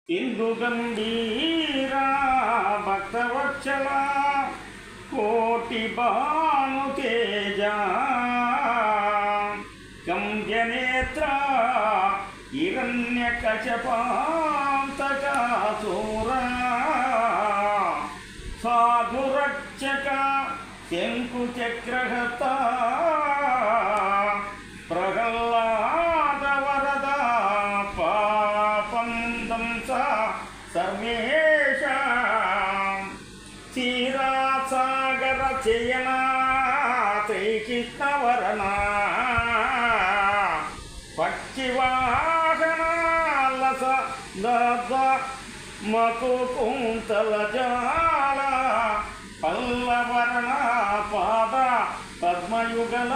ఇందు గంభీరా భక్తవత్సల కోటి భాను తేజ గంభ్యనేత్ర హిరణ్యకశపాంతకాసుర సాధురక్షక శంకుచక్రహత ప్రహ్లాద వరద పాపందం సర్వేష క్షీరాసాగర చయన శ్రీకృష్ణవరణ పక్షివాహన లస దద మకుకుంతల జాల పల్లవరణ పాద పద్మయుగల